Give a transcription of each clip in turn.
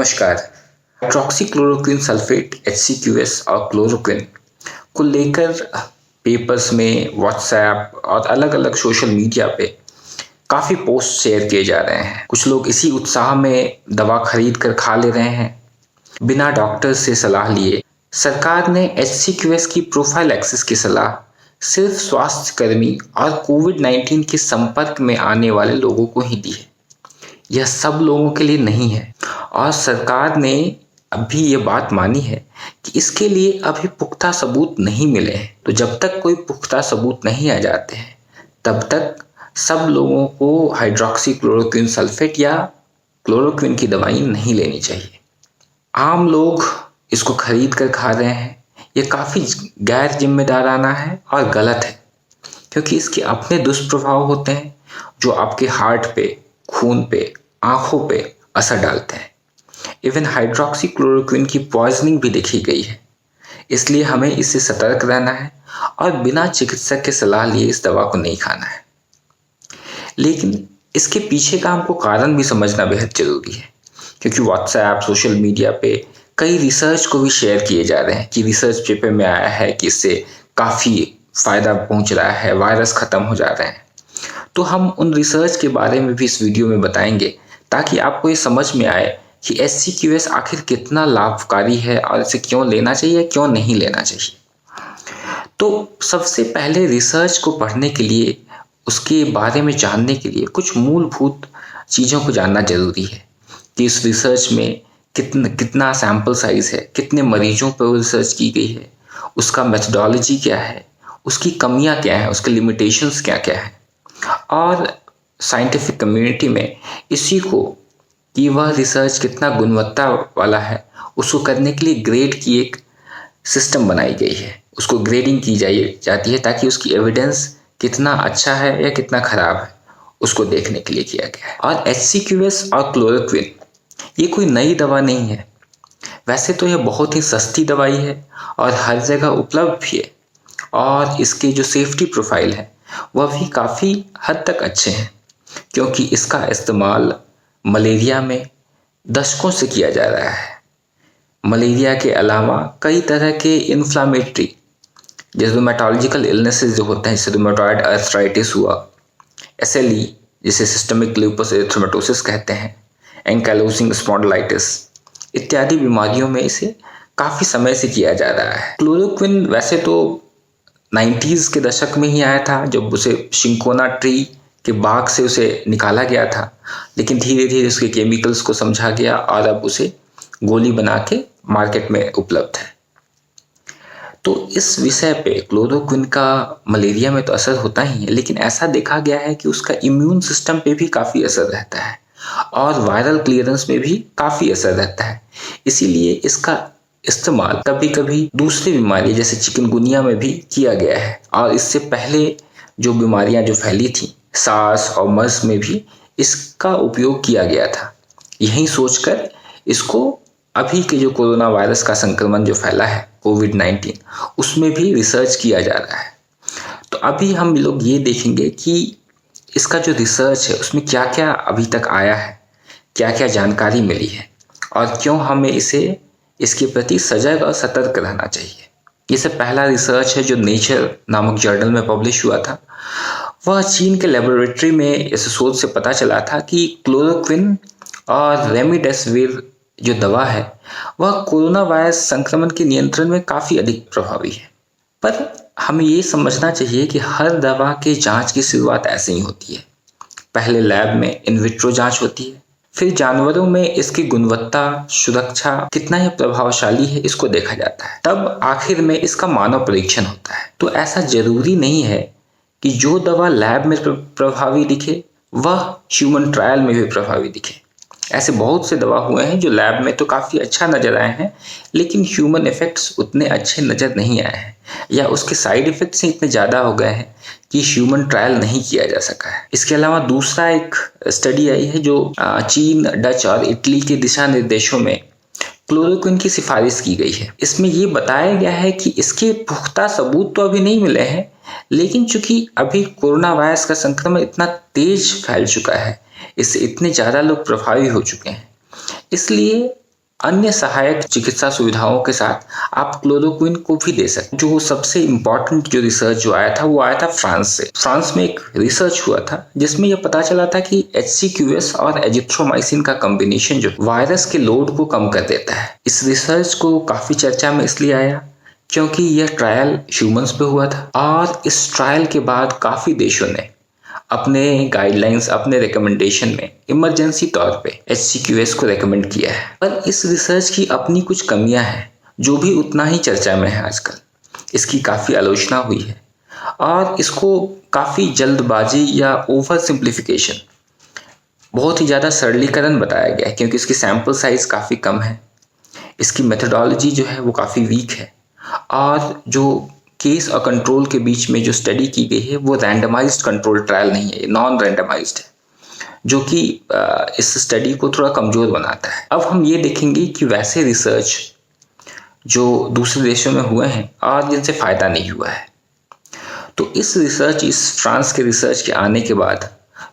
नमस्कार। Hydroxychloroquine sulphate HCQS और chloroquine को लेकर पेपर्स में, व्हाट्सएप और अलग अलग सोशल मीडिया पे काफ़ी पोस्ट शेयर किए जा रहे हैं। कुछ लोग इसी उत्साह में दवा खरीद कर खा ले रहे हैं बिना डॉक्टर से सलाह लिए। सरकार ने HCQS की प्रोफाइलैक्सिस की सलाह सिर्फ स्वास्थ्य कर्मी और कोविड-19 के संपर्क में आने वाले लोगों को ही दी है। यह सब लोगों के लिए नहीं है और सरकार ने अभी ये बात मानी है कि इसके लिए अभी पुख्ता सबूत नहीं मिले हैं। तो जब तक कोई पुख्ता सबूत नहीं आ जाते हैं तब तक सब लोगों को हाइड्रॉक्सीक्लोरोक्विन सल्फेट या क्लोरोक्विन की दवाई नहीं लेनी चाहिए। आम लोग इसको खरीद कर खा रहे हैं, ये काफ़ी गैर जिम्मेदाराना है और गलत है, क्योंकि इसके अपने दुष्प्रभाव होते हैं जो आपके हार्ट पे, खून पे, आंखों पे असर डालते हैं। इवन हाइड्रॉक्सीक्लोरोक्विन की पॉइजनिंग भी देखी गई है, इसलिए हमें इससे सतर्क रहना है और बिना चिकित्सक के सलाह लिए इस दवा को नहीं खाना है। लेकिन इसके पीछे का हमको कारण भी समझना बेहद जरूरी है, क्योंकि व्हाट्सएप, सोशल मीडिया पे कई रिसर्च को भी शेयर किए जा रहे हैं कि रिसर्च पेपर में आया है कि इससे काफ़ी फायदा पहुंच रहा है, वायरस खत्म हो जा रहे हैं। तो हम उन रिसर्च के बारे में भी इस वीडियो में बताएंगे ताकि आपको ये समझ में आए कि HCQS आखिर कितना लाभकारी है और इसे क्यों लेना चाहिए, क्यों नहीं लेना चाहिए। तो सबसे पहले रिसर्च को पढ़ने के लिए, उसके बारे में जानने के लिए कुछ मूलभूत चीज़ों को जानना जरूरी है कि इस रिसर्च में कितना सैंपल साइज है, कितने मरीजों पर रिसर्च की गई है, उसका मेथडोलॉजी क्या है, उसकी कमियां क्या है, उसके लिमिटेशंस क्या क्या है। और साइंटिफिक कम्युनिटी में इसी को कि वह रिसर्च कितना गुणवत्ता वाला है उसको करने के लिए ग्रेड की एक सिस्टम बनाई गई है, उसको ग्रेडिंग की जाती है ताकि उसकी एविडेंस कितना अच्छा है या कितना खराब है उसको देखने के लिए किया गया है। और HCQS और क्लोरोक्विन ये कोई नई दवा नहीं है। वैसे तो यह बहुत ही सस्ती दवाई है और हर जगह उपलब्ध भी है, और इसके जो सेफ्टी प्रोफाइल है वह भी काफ़ी हद तक अच्छे हैं, क्योंकि इसका इस्तेमाल मलेरिया में दशकों से किया जा रहा है। मलेरिया के अलावा कई तरह के इन्फ्लामेटरी जैसे रूमेटोलॉजिकल इलनेसेस जो होते हैं, जैसे रूमेटॉइड आर्थराइटिस हुआ, SLE जिसे सिस्टमिक लूपस एरिथेमेटोसिस कहते हैं, एंकाइलोजिंग स्पॉन्डिलाइटिस इत्यादि बीमारियों में इसे काफ़ी समय से किया जा रहा है। क्लोरोक्विन वैसे तो 90s के दशक में ही आया था, जब उसे शिंकोना ट्री के बाग से उसे निकाला गया था, लेकिन धीरे धीरे उसके केमिकल्स को समझा गया और अब उसे गोली बना के मार्केट में उपलब्ध है। तो इस विषय पे क्लोरोक्विन का मलेरिया में तो असर होता ही है, लेकिन ऐसा देखा गया है कि उसका इम्यून सिस्टम पे भी काफ़ी असर रहता है और वायरल क्लियरेंस में भी काफ़ी असर रहता है। इसीलिए इसका इस्तेमाल कभी कभी दूसरी बीमारी जैसे चिकनगुनिया में भी किया गया है, और इससे पहले जो बीमारियां जो फैली थी, सार्स और मर्स में भी इसका उपयोग किया गया था। यही सोचकर इसको अभी के जो कोरोना वायरस का संक्रमण जो फैला है कोविड-19, उसमें भी रिसर्च किया जा रहा है। तो अभी हम लोग ये देखेंगे कि इसका जो रिसर्च है उसमें क्या क्या अभी तक आया है, क्या क्या जानकारी मिली है और क्यों हमें इसके प्रति सजग और सतर्क रहना चाहिए। ये सब पहला रिसर्च है जो नेचर नामक जर्नल में पब्लिश हुआ था। वह चीन के लेबोरेटरी में इस शोध से पता चला था कि क्लोरोक्विन और रेमडेसिविर जो दवा है वह कोरोना वायरस संक्रमण के नियंत्रण में काफ़ी अधिक प्रभावी है। पर हमें ये समझना चाहिए कि हर दवा के जांच की शुरुआत ऐसे ही होती है। पहले लैब में इन विट्रो जांच होती है, फिर जानवरों में इसकी गुणवत्ता, सुरक्षा कितना ही प्रभावशाली है इसको देखा जाता है, तब आखिर में इसका मानव परीक्षण होता है। तो ऐसा जरूरी नहीं है कि जो दवा लैब में प्रभावी दिखे वह ह्यूमन ट्रायल में भी प्रभावी दिखे। ऐसे बहुत से दवा हुए हैं जो लैब में तो काफ़ी अच्छा नजर आए हैं, लेकिन ह्यूमन इफेक्ट्स उतने अच्छे नजर नहीं आए हैं, या उसके साइड इफेक्ट्स इतने ज़्यादा हो गए हैं कि ह्यूमन ट्रायल नहीं किया जा सका है। इसके अलावा दूसरा एक स्टडी आई है जो चीन, डच और इटली के दिशा निर्देशों में क्लोरोक्विन की सिफारिश की गई है। इसमें ये बताया गया है कि इसके पुख्ता सबूत तो अभी नहीं मिले हैं, लेकिन चूंकि अभी कोरोना वायरस का संक्रमण इतना तेज फैल चुका है, इससे इतने ज़्यादा लोग प्रभावी हो चुके हैं, इसलिए अन्य सहायक चिकित्सा सुविधाओं के साथ आप क्लोरोक्विन को भी दे सकते हैं। जो सबसे इम्पोर्टेंट जो रिसर्च जो आया था वो आया था फ्रांस से। फ्रांस में एक रिसर्च हुआ था जिसमें यह पता चला था कि HCQS और एजिथ्रोमाइसिन का कॉम्बिनेशन जो वायरस के लोड को कम कर देता है। इस रिसर्च को काफी चर्चा में इसलिए आया क्योंकि यह ट्रायल ह्यूमंस पे हुआ था और इस ट्रायल के बाद काफी देशों ने अपने गाइडलाइंस, अपने रिकमेंडेशन में इमरजेंसी तौर पे HCQS को रेकमेंड किया है। पर इस रिसर्च की अपनी कुछ कमियां हैं जो भी उतना ही चर्चा में है आजकल। इसकी काफ़ी आलोचना हुई है और इसको काफ़ी जल्दबाजी या ओवर सिंप्लीफिकेशन, बहुत ही ज़्यादा सरलीकरण बताया गया है क्योंकि इसकी सैंपल साइज काफ़ी कम है। इसकी मेथडोलॉजी जो है वो काफ़ी वीक है और जो केस और कंट्रोल के बीच में जो स्टडी की गई है वो रैंडमाइज्ड कंट्रोल ट्रायल नहीं है, नॉन रैंडमाइज्ड है, जो कि इस स्टडी को थोड़ा कमज़ोर बनाता है। अब हम ये देखेंगे कि वैसे रिसर्च जो दूसरे देशों में हुए हैं और जिनसे फ़ायदा नहीं हुआ है। तो इस फ्रांस के रिसर्च के आने के बाद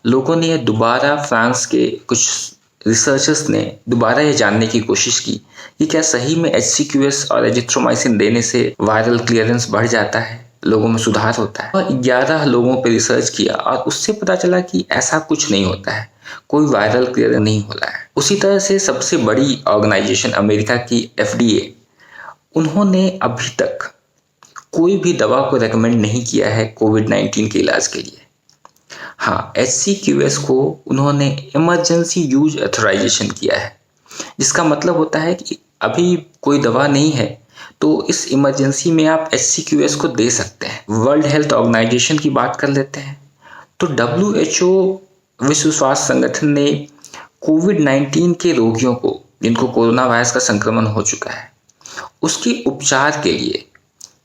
लोगों ने यह दोबारा, फ्रांस के कुछ रिसर्चर्स ने दोबारा ये जानने की कोशिश की कि क्या सही में HCQS और एजिथ्रोमाइसिन देने से वायरल क्लियरेंस बढ़ जाता है, लोगों में सुधार होता है। और 11 लोगों पे रिसर्च किया और उससे पता चला कि ऐसा कुछ नहीं होता है, कोई वायरल क्लियरेंस नहीं हो रहा है। उसी तरह से सबसे बड़ी ऑर्गेनाइजेशन अमेरिका की FDA, उन्होंने अभी तक कोई भी दवा को रेकमेंड नहीं किया है कोविड-19 के इलाज के लिए। हाँ, HCQS को उन्होंने इमरजेंसी यूज ऑथराइजेशन किया है, जिसका मतलब होता है कि अभी कोई दवा नहीं है तो इस इमरजेंसी में आप HCQS को दे सकते हैं। वर्ल्ड हेल्थ ऑर्गेनाइजेशन की बात कर लेते हैं तो WHO, विश्व स्वास्थ्य संगठन ने कोविड-19 के रोगियों को, जिनको कोरोना वायरस का संक्रमण हो चुका है, उसके उपचार के लिए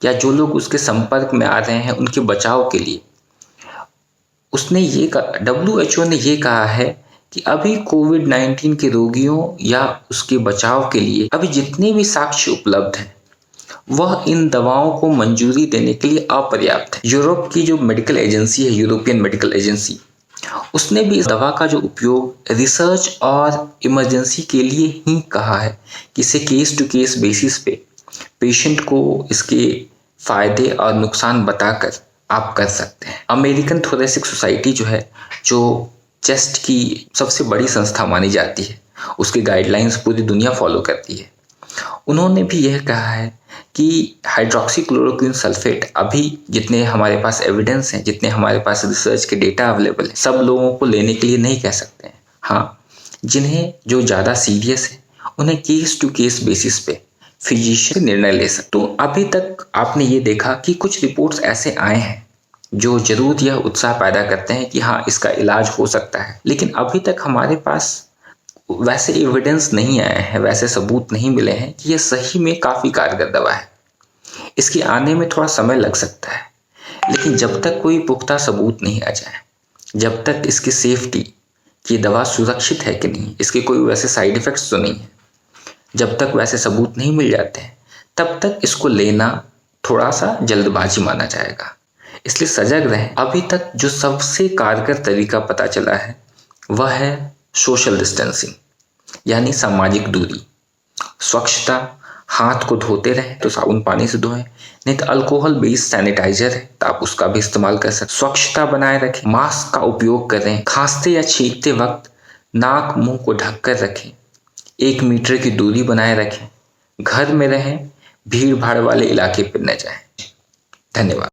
या जो लोग उसके संपर्क में आ रहे हैं उनके बचाव के लिए उसने ये WHO ने ये कहा है कि अभी कोविड-19 के रोगियों या उसके बचाव के लिए अभी जितने भी साक्ष्य उपलब्ध हैं वह इन दवाओं को मंजूरी देने के लिए अपर्याप्त है। यूरोप की जो मेडिकल एजेंसी है, यूरोपियन मेडिकल एजेंसी, उसने भी इस दवा का जो उपयोग रिसर्च और इमरजेंसी के लिए ही कहा है कि इसे केस टू केस बेसिस पे पेशेंट को इसके फायदे और नुकसान बताकर आप कर सकते हैं। अमेरिकन थोरेसिक सोसाइटी जो है, जो चेस्ट की सबसे बड़ी संस्था मानी जाती है, उसके गाइडलाइंस पूरी दुनिया फॉलो करती है। उन्होंने भी यह कहा है कि हाइड्रोक्सीक्लोरोक्विन सल्फेट अभी जितने हमारे पास एविडेंस हैं, जितने हमारे पास रिसर्च के डेटा अवेलेबल है, सब लोगों को लेने के लिए नहीं कह सकते हैं। हाँ, जिन्हें जो ज़्यादा सीरियस है उन्हें केस टू केस बेसिस पे फिजिशियन निर्णय ले सकते। तो अभी तक आपने ये देखा कि कुछ रिपोर्ट्स ऐसे आए हैं जो जरूर यह उत्साह पैदा करते हैं कि हाँ, इसका इलाज हो सकता है, लेकिन अभी तक हमारे पास वैसे एविडेंस नहीं आए हैं, वैसे सबूत नहीं मिले हैं कि यह सही में काफ़ी कारगर दवा है। इसके आने में थोड़ा समय लग सकता है, लेकिन जब तक कोई पुख्ता सबूत नहीं आ जाए, जब तक इसकी सेफ्टी, कि दवा सुरक्षित है कि नहीं, इसके कोई वैसे साइड इफ़ेक्ट्स तो नहीं है, जब तक वैसे सबूत नहीं मिल जाते हैं तब तक इसको लेना थोड़ा सा जल्दबाजी माना जाएगा। इसलिए सजग रहें। अभी तक जो सबसे कारगर तरीका पता चला है वह है सोशल डिस्टेंसिंग, यानी सामाजिक दूरी, स्वच्छता, हाथ को धोते रहें तो साबुन पानी से धोएं, नहीं तो अल्कोहल बेस्ड सैनिटाइजर है तो आप उसका भी इस्तेमाल कर सकते। स्वच्छता बनाए रखें, मास्क का उपयोग करें, खांसते या छींकते वक्त नाक मुंह को ढक कर रखें, 1 मीटर की दूरी बनाए रखें, घर में रहें, भीड़ भाड़ वाले इलाके पर न जाएं। धन्यवाद।